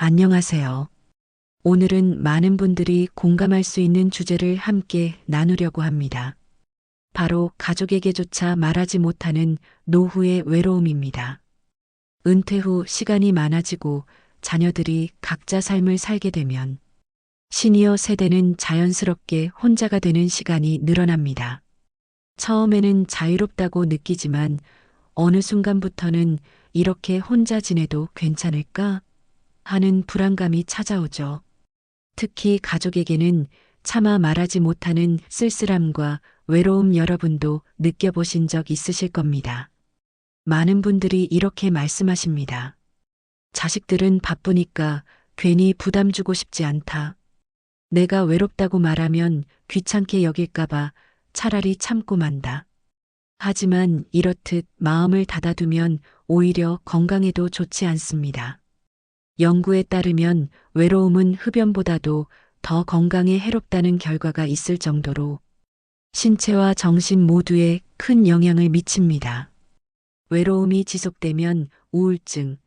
안녕하세요. 오늘은 많은 분들이 공감할 수 있는 주제를 함께 나누려고 합니다. 바로 가족에게조차 말하지 못하는 노후의 외로움입니다. 은퇴 후 시간이 많아지고 자녀들이 각자 삶을 살게 되면 시니어 세대는 자연스럽게 혼자가 되는 시간이 늘어납니다. 처음에는 자유롭다고 느끼지만 어느 순간부터는 이렇게 혼자 지내도 괜찮을까 하는 불안감이 찾아오죠. 특히 가족에게는 차마 말하지 못하는 쓸쓸함과 외로움 여러분도 느껴보신 적 있으실 겁니다. 많은 분들이 이렇게 말씀하십니다. 자식들은 바쁘니까 괜히 부담 주고 싶지 않다. 내가 외롭다고 말하면 귀찮게 여길까봐 차라리 참고 만다. 하지만 이렇듯 마음을 닫아두면 오히려 건강에도 좋지 않습니다. 연구에 따르면 외로움은 흡연보다도 더 건강에 해롭다는 결과가 있을 정도로 신체와 정신 모두에 큰 영향을 미칩니다. 외로움이 지속되면 우울증,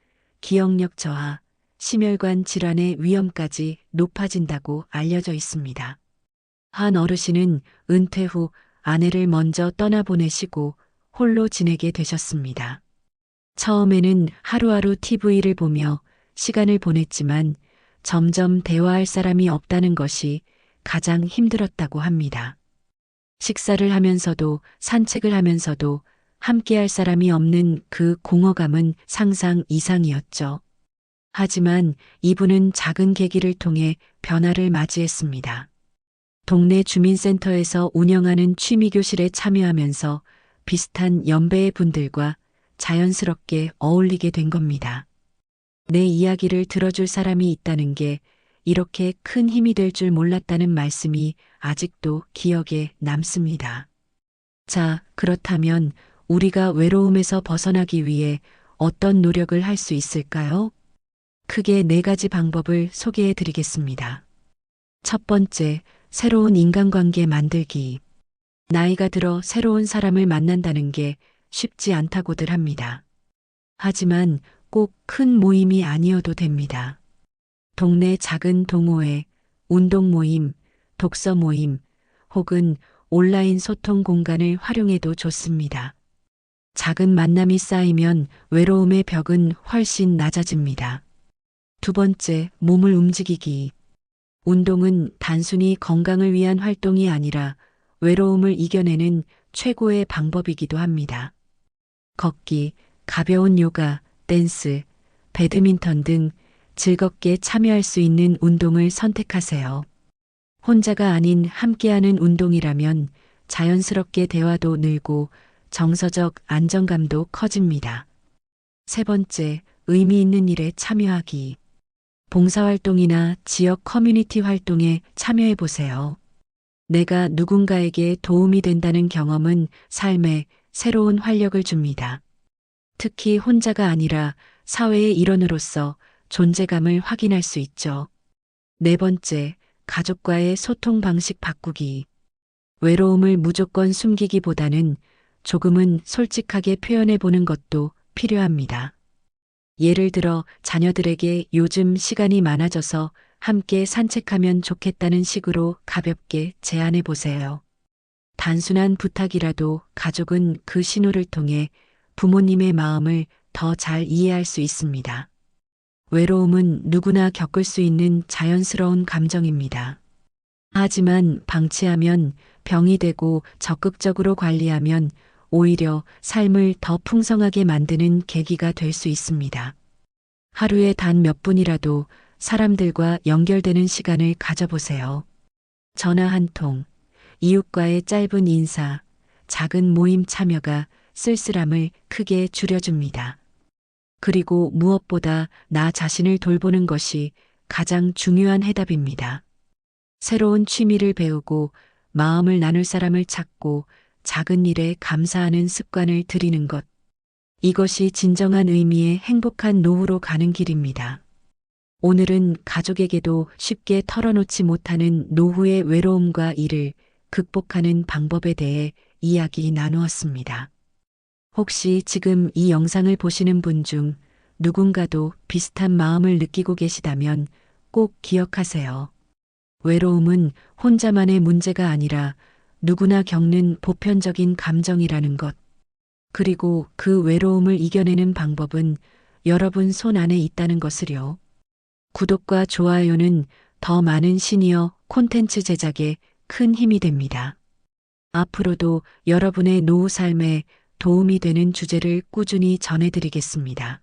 기억력 저하, 심혈관 질환의 위험까지 높아진다고 알려져 있습니다. 한 어르신은 은퇴 후 아내를 먼저 떠나보내시고 홀로 지내게 되셨습니다. 처음에는 하루하루 TV를 보며 시간을 보냈지만 점점 대화할 사람이 없다는 것이 가장 힘들었다고 합니다. 식사를 하면서도 산책을 하면서도 함께할 사람이 없는 그 공허감은 상상 이상이었죠. 하지만 이분은 작은 계기를 통해 변화를 맞이했습니다. 동네 주민센터에서 운영하는 취미교실에 참여하면서 비슷한 연배의 분들과 자연스럽게 어울리게 된 겁니다. 내 이야기를 들어줄 사람이 있다는 게 이렇게 큰 힘이 될 줄 몰랐다는 말씀이 아직도 기억에 남습니다. 자, 그렇다면 우리가 외로움에서 벗어나기 위해 어떤 노력을 할 수 있을까요? 크게 네 가지 방법을 소개해 드리겠습니다. 첫 번째, 새로운 인간관계 만들기. 나이가 들어 새로운 사람을 만난다는 게 쉽지 않다고들 합니다. 하지만 꼭 큰 모임이 아니어도 됩니다. 동네 작은 동호회, 운동 모임, 독서 모임, 혹은 온라인 소통 공간을 활용해도 좋습니다. 작은 만남이 쌓이면 외로움의 벽은 훨씬 낮아집니다. 두 번째, 몸을 움직이기. 운동은 단순히 건강을 위한 활동이 아니라 외로움을 이겨내는 최고의 방법이기도 합니다. 걷기, 가벼운 요가, 댄스, 배드민턴 등 즐겁게 참여할 수 있는 운동을 선택하세요. 혼자가 아닌 함께하는 운동이라면 자연스럽게 대화도 늘고 정서적 안정감도 커집니다. 세 번째, 의미 있는 일에 참여하기. 봉사활동이나 지역 커뮤니티 활동에 참여해 보세요. 내가 누군가에게 도움이 된다는 경험은 삶에 새로운 활력을 줍니다. 특히 혼자가 아니라 사회의 일원으로서 존재감을 확인할 수 있죠. 네 번째, 가족과의 소통 방식 바꾸기. 외로움을 무조건 숨기기보다는 조금은 솔직하게 표현해 보는 것도 필요합니다. 예를 들어 자녀들에게 요즘 시간이 많아져서 함께 산책하면 좋겠다는 식으로 가볍게 제안해 보세요. 단순한 부탁이라도 가족은 그 신호를 통해 부모님의 마음을 더 잘 이해할 수 있습니다. 외로움은 누구나 겪을 수 있는 자연스러운 감정입니다. 하지만 방치하면 병이 되고 적극적으로 관리하면 오히려 삶을 더 풍성하게 만드는 계기가 될 수 있습니다. 하루에 단 몇 분이라도 사람들과 연결되는 시간을 가져보세요. 전화 한 통, 이웃과의 짧은 인사, 작은 모임 참여가 쓸쓸함을 크게 줄여줍니다. 그리고 무엇보다 나 자신을 돌보는 것이 가장 중요한 해답입니다. 새로운 취미를 배우고 마음을 나눌 사람을 찾고 작은 일에 감사하는 습관을 들이는 것. 이것이 진정한 의미의 행복한 노후로 가는 길입니다. 오늘은 가족에게도 쉽게 털어놓지 못하는 노후의 외로움과 이를 극복하는 방법에 대해 이야기 나누었습니다. 혹시 지금 이 영상을 보시는 분 중 누군가도 비슷한 마음을 느끼고 계시다면 꼭 기억하세요. 외로움은 혼자만의 문제가 아니라 누구나 겪는 보편적인 감정이라는 것. 그리고 그 외로움을 이겨내는 방법은 여러분 손 안에 있다는 것을요. 구독과 좋아요는 더 많은 시니어 콘텐츠 제작에 큰 힘이 됩니다. 앞으로도 여러분의 노후 삶에 도움이 되는 주제를 꾸준히 전해드리겠습니다.